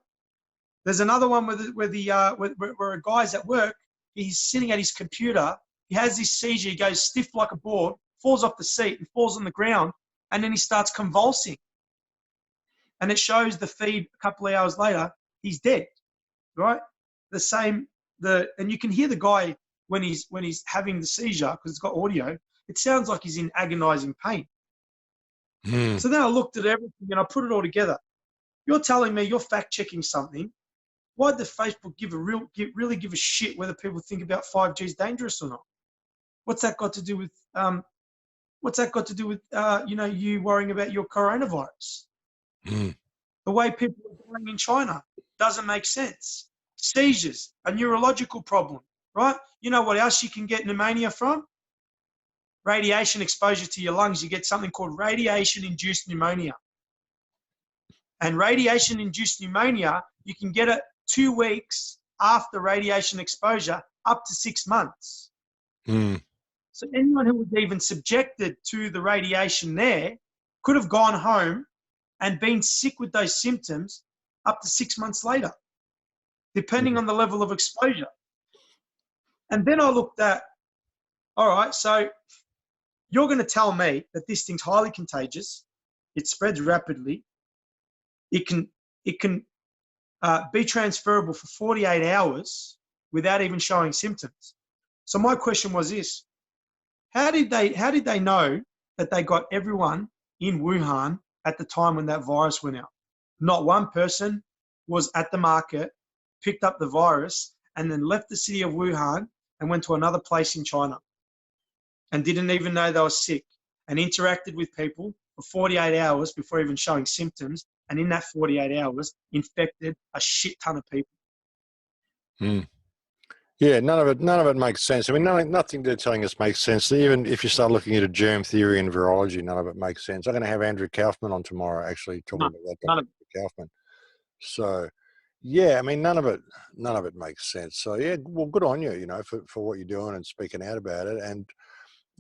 There's another one where a guy's at work, he's sitting at his computer, he has this seizure, he goes stiff like a board, falls off the seat and falls on the ground, and then he starts convulsing. And it shows the feed a couple of hours later, he's dead, right? And you can hear the guy when he's having the seizure, because it's got audio, it sounds like he's in agonizing pain. So then I looked at everything and I put it all together. You're telling me you're fact-checking something. Why did Facebook really give a shit whether people think about 5G is dangerous or not? What's that got to do with you worrying about your coronavirus? The way people are dying in China doesn't make sense. Seizures, a neurological problem, right? You know what else you can get pneumonia from? Radiation exposure to your lungs. You get something called radiation-induced pneumonia. And radiation-induced pneumonia, you can get it 2 weeks after radiation exposure, up to 6 months. So anyone who was even subjected to the radiation there could have gone home and been sick with those symptoms up to 6 months later, depending on the level of exposure. And then I looked at, all right, so you're going to tell me that this thing's highly contagious, it spreads rapidly, it can be transferable for 48 hours without even showing symptoms. So my question was this: how did they know that they got everyone in Wuhan at the time when that virus went out? Not one person was at the market, picked up the virus, and then left the city of Wuhan and went to another place in China and didn't even know they were sick, and interacted with people for 48 hours before even showing symptoms, and in that 48 hours infected a shit ton of people.
Yeah, none of it makes sense. I mean, nothing they're telling us makes sense. Even if you start looking at germ theory and virology, none of it makes sense. I'm going to have Andrew Kaufman on tomorrow, actually talking about that. Dr. Kaufman. So, yeah, I mean, none of it makes sense. So, yeah, well, good on you, for what you're doing and speaking out about it. And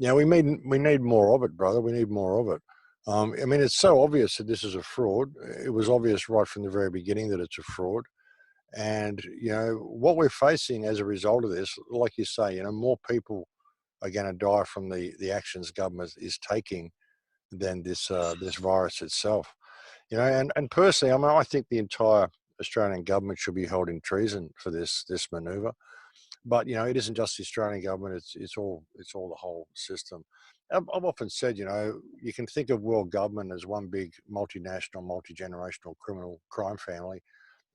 we need more of it, brother. We need more of it. I mean, it's so obvious that this is a fraud. It was obvious right from the very beginning that it's a fraud. And, what we're facing as a result of this, like you say, more people are going to die from the actions government is taking than this virus itself. And personally, I mean, I think the entire Australian government should be held in treason for this manoeuvre. But, it isn't just the Australian government, it's all the whole system. I've often said, you can think of world government as one big multinational, multi-generational criminal crime family.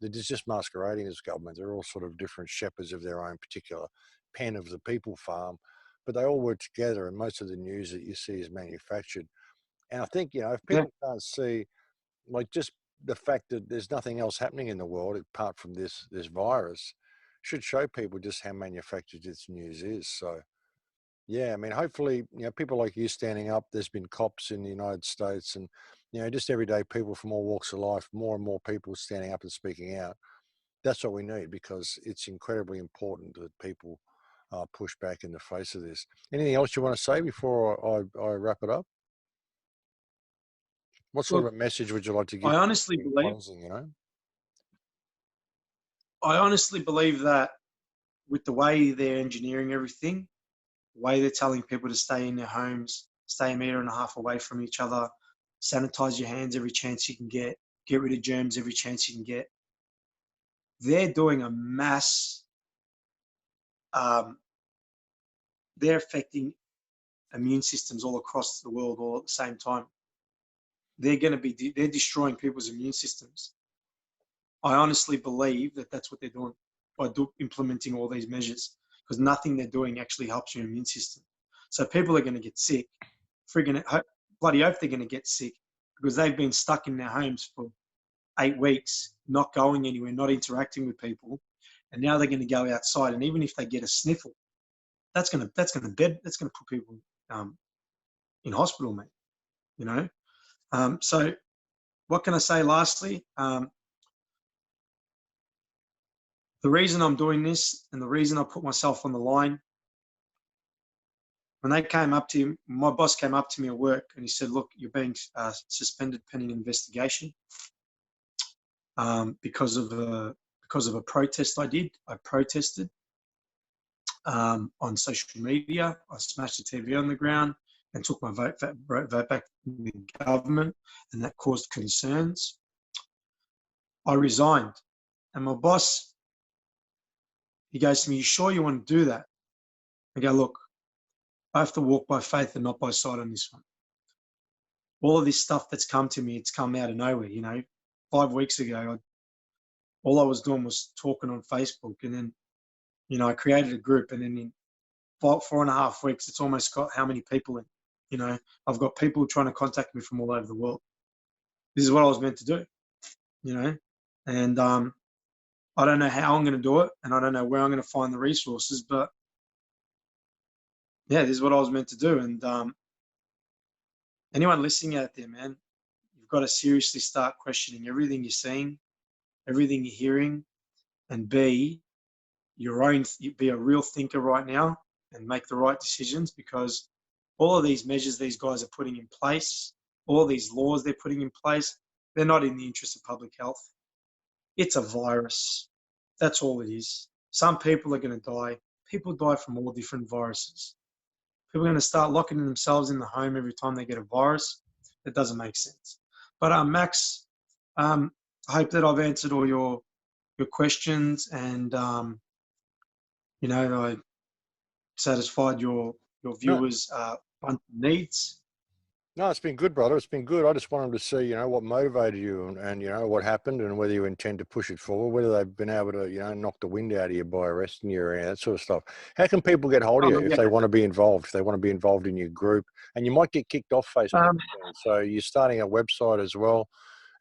they're just masquerading as government. They're all sort of different shepherds of their own particular pen of the people farm, but they all work together, and most of the news that you see is manufactured. And I think, if
Yeah.
people can't see, like, just the fact that there's nothing else happening in the world apart from this virus should show people just how manufactured this news is. So, yeah, I mean, hopefully, people like you standing up. There's been cops in the United States, and just everyday people from all walks of life. More and more people standing up and speaking out. That's what we need, because it's incredibly important that people push back in the face of this. Anything else you want to say before I wrap it up? What sort
Look,
of a message would you like to give
I honestly
in
believe,
closing?
that with the way they're engineering everything, the way they're telling people to stay in their homes, stay 1.5 meters away from each other, sanitize your hands every chance you can get rid of germs every chance you can get. They're doing a mass, they're affecting immune systems all across the world all at the same time. They're destroying people's immune systems. I honestly believe that that's what they're doing by implementing all these measures, because nothing they're doing actually helps your immune system. So people are going to get sick. Bloody hope they're going to get sick, because they've been stuck in their homes for 8 weeks, not going anywhere, not interacting with people, and now they're going to go outside. And even if they get a sniffle, that's going to put people in hospital, mate. So what can I say lastly? The reason I'm doing this, and the reason I put myself on the line, when they came up to him, my boss came up to me at work and he said, look, you're being suspended pending investigation because of a protest I did. I protested on social media. I smashed the TV on the ground and took my vote back from the government, and that caused concerns. I resigned. And my boss, he goes to me, you sure you want to do that? I go, look, I have to walk by faith and not by sight on this one. All of this stuff that's come to me, it's come out of nowhere. 5 weeks ago, all I was doing was talking on Facebook, and then, I created a group, and then in 4.5 weeks, it's almost got how many people in? I've got people trying to contact me from all over the world. This is what I was meant to do, and I don't know how I'm going to do it, and I don't know where I'm going to find the resources, but yeah, this is what I was meant to do. And anyone listening out there, man, you've got to seriously start questioning everything you're seeing, everything you're hearing, and be a real thinker right now and make the right decisions, because all of these measures these guys are putting in place, all these laws they're putting in place, they're not in the interest of public health. It's a virus. That's all it is. Some people are going to die. People die from all different viruses. People are going to start locking themselves in the home every time they get a virus. That doesn't make sense. But Max, I hope that I've answered all your questions, and I satisfied your
No,
viewers' needs.
no, it's been good, brother. It's been good. I just wanted to see, what motivated you, and what happened, and whether you intend to push it forward, whether they've been able to, knock the wind out of you by arresting you and that sort of stuff. How can people get hold of you if they want to be involved, if they want to be involved in your group? And you might get kicked off Facebook. So you're starting a website as well.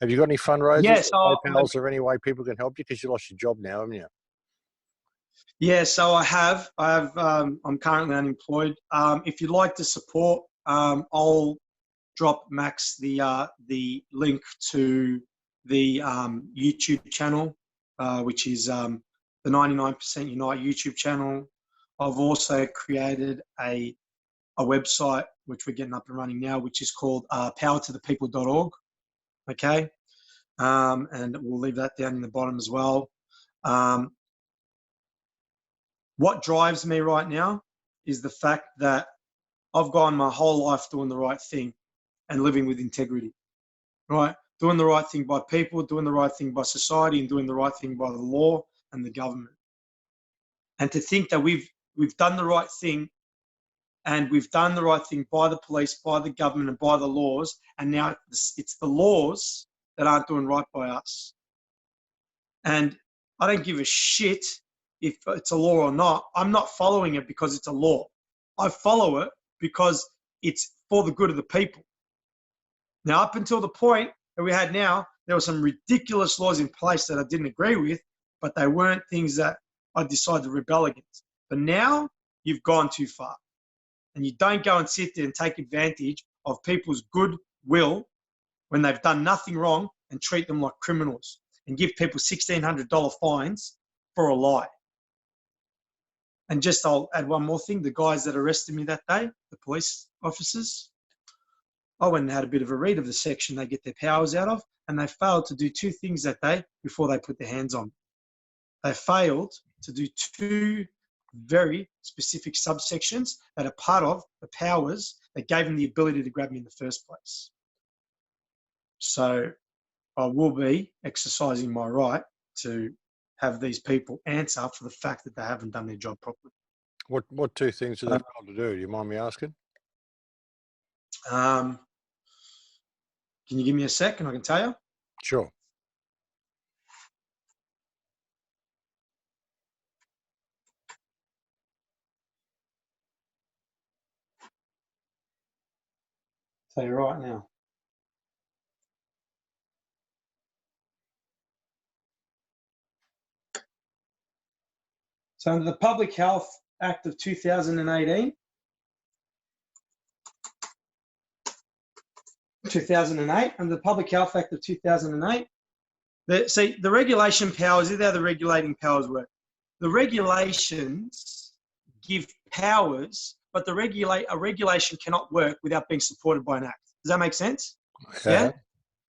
Have you got any fundraisers,
Yes,
or PayPals, or any way people can help you, because you lost your job now, haven't you?
Yeah, so I have. I'm currently unemployed. If you'd like to support, I'll drop Max the link to the YouTube channel, which is the 99% Unite YouTube channel. I've also created a website which we're getting up and running now, which is called powertothepeople.org. Okay, and we'll leave that down in the bottom as well. What drives me right now is the fact that I've gone my whole life doing the right thing and living with integrity, right? Doing the right thing by people, doing the right thing by society, and doing the right thing by the law and the government. And to think that we've done the right thing, and we've done the right thing by the police, by the government, and by the laws, and now it's the laws that aren't doing right by us. And I don't give a shit if it's a law or not. I'm not following it because it's a law. I follow it because it's for the good of the people. Now, up until the point that we had now, there were some ridiculous laws in place that I didn't agree with, but they weren't things that I decided to rebel against. But now you've gone too far. And you don't go and sit there and take advantage of people's goodwill when they've done nothing wrong and treat them like criminals and give people $1,600 fines for a lie. And just I'll add one more thing. The guys that arrested me that day, the police officers, I went and had a bit of a read of the section they get their powers out of, and they failed to do two things that day before they put their hands on me. They failed to do two very specific subsections that are part of the powers that gave them the ability to grab me in the first place. So I will be exercising my right to have these people answer for the fact that they haven't done their job properly.
What two things do they fail to do? Do you mind me asking?
Can you give me a sec and I can tell you?
Sure.
Tell you right now. So under the Public Health Act of 2008, under the Public Health Act of 2008, the regulation powers, this is how the regulating powers work. The regulations give powers, but a regulation cannot work without being supported by an act. Does that make sense? Yeah.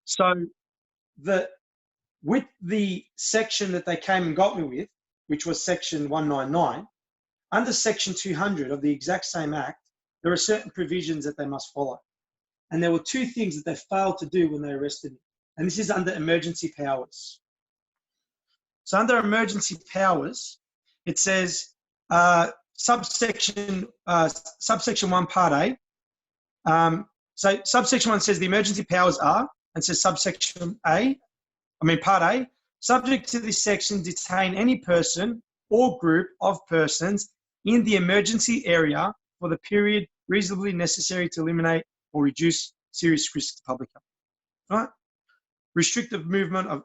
So with the section that they came and got me with, which was section 199, under section 200 of the exact same act, there are certain provisions that they must follow. And there were two things that they failed to do when they arrested me. And this is under emergency powers. So under emergency powers, it says subsection 1, part A. So subsection 1 says the emergency powers are, and says subsection part A, subject to this section, detain any person or group of persons in the emergency area for the period reasonably necessary to eliminate or reduce serious risks to public health. Right? Restrict the movement of,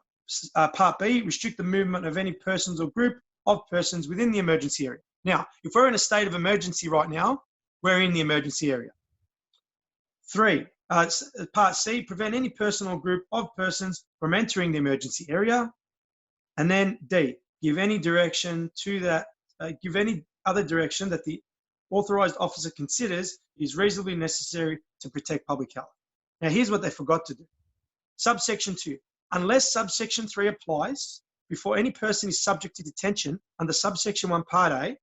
part B, restrict the movement of any persons or group of persons within the emergency area. Now, if we're in a state of emergency right now, we're in the emergency area. 3, part C, prevent any person or group of persons from entering the emergency area. And then D, give any direction to that, give any other direction that the authorized officer considers is reasonably necessary to protect public health. Now, here's what they forgot to do. Subsection 2, unless subsection 3 applies, before any person is subject to detention under subsection 1, part A,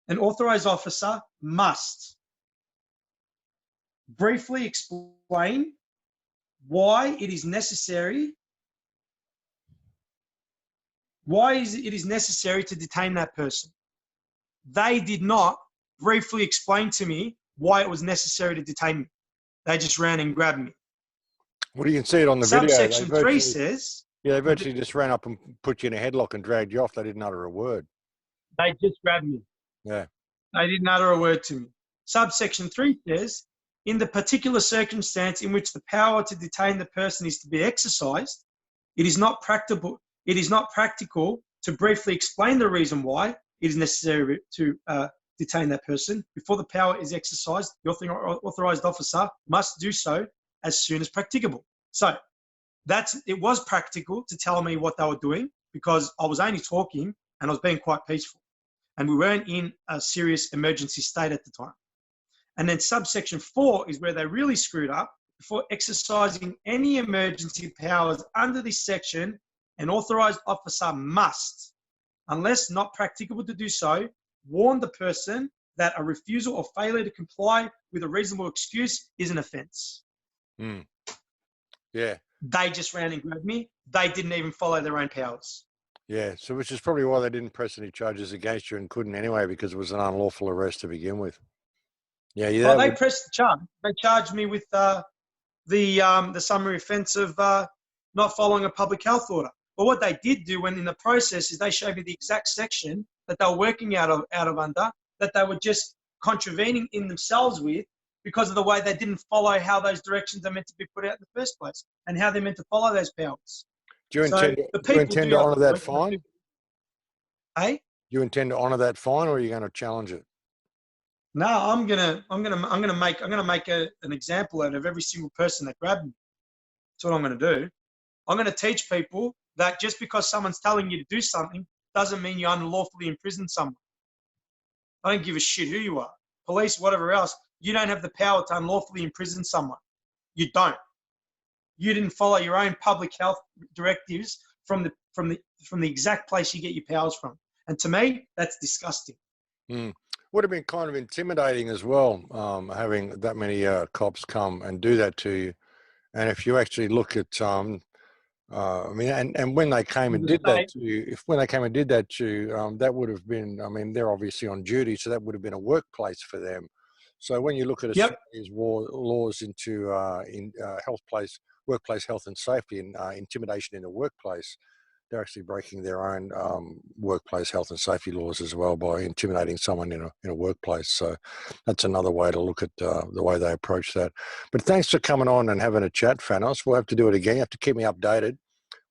an authorized officer must briefly explain why it is necessary to detain that person. They did not briefly explain to me why it was necessary to detain me. They just ran and grabbed me.
Well, you can see it on the video.
Subsection 3 says...
Yeah, they virtually just ran up and put you in a headlock and dragged you off. They didn't utter a word.
They just grabbed me.
Yeah.
They didn't utter a word to me. Subsection 3 says, in the particular circumstance in which the power to detain the person is to be exercised, it is not practical to briefly explain the reason why it is necessary to detain that person. Before the power is exercised, the authorized officer must do so as soon as practicable. So it was practical to tell me what they were doing because I was only talking and I was being quite peaceful. And we weren't in a serious emergency state at the time. And then subsection 4 is where they really screwed up. Before exercising any emergency powers under this section, an authorized officer must, unless not practicable to do so, warn the person that a refusal or failure to comply with a reasonable excuse is an offense.
Mm. Yeah.
They just ran and grabbed me. They didn't even follow their own powers.
Yeah, so which is probably why they didn't press any charges against you and couldn't anyway, because it was an unlawful arrest to begin with. Yeah, yeah.
Well, they pressed the charge. They charged me with the summary offence of not following a public health order. But what they did do when in the process is they showed me the exact section that they were working out of under, that they were just contravening in themselves with, because of the way they didn't follow how those directions are meant to be put out in the first place and how they're meant to follow those powers.
Do you intend to honour that fine?
Hey?
You intend to honour that fine, or are you going to challenge it?
No, I'm gonna make an example out of every single person that grabbed me. That's what I'm gonna do. I'm gonna teach people that just because someone's telling you to do something doesn't mean you unlawfully imprison someone. I don't give a shit who you are, police, whatever else. You don't have the power to unlawfully imprison someone. You don't. You didn't follow your own public health directives from the exact place you get your powers from. And to me, that's disgusting.
Would have been kind of intimidating as well, having that many cops come and do that to you. And if you actually look at, I mean, and when they came and did that to you, that would have been, I mean, they're obviously on duty, so that would have been a workplace for them. So when you look at Australia's laws into workplace health and safety and intimidation in the workplace, they're actually breaking their own workplace health and safety laws as well by intimidating someone in a workplace. So that's another way to look at the way they approach that. But thanks for coming on and having a chat, Fanos. We'll have to do it again. You have to keep me updated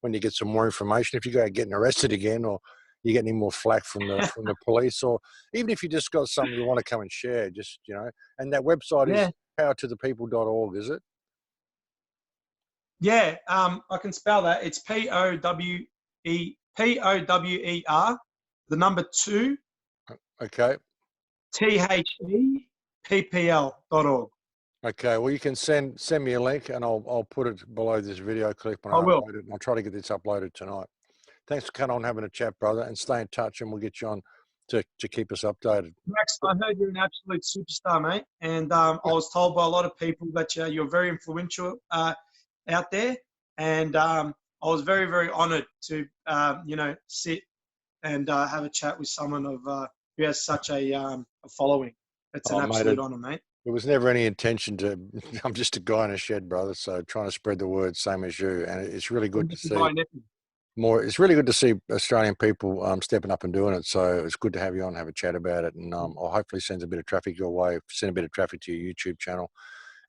when you get some more information. If you go getting arrested again, or you get any more flack from the police, or even if you just got something you want to come and share, just, you know. And that website is powertothepeople.org, is it?
Yeah, I can spell that. It's POWER, the number 2.
Okay.
THEPPL.org.
Okay, well, you can send me a link, and I'll put it below this video clip when
I will.
upload it, and I'll try to get this uploaded tonight. Thanks for coming on, having a chat, brother, and stay in touch, and we'll get you on to keep us updated.
Max, I heard you're an absolute superstar, mate, and I was told by a lot of people that you're very influential out there, and I was very, very honoured to sit and have a chat with someone who has such a following. It's an absolute honour, mate.
It was never any intention to. I'm just a guy in a shed, brother. So trying to spread the word, same as you, and it's really good to see more. It's really good to see Australian people stepping up and doing it. So it's good to have you on, have a chat about it, and I'll hopefully send a bit of traffic your way, send a bit of traffic to your YouTube channel,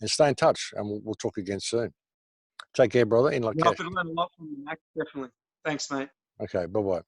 and stay in touch. And we'll talk again soon. Take care, brother. In like
I've learned a lot from you, Max. Definitely. Thanks, mate.
Okay. Bye bye.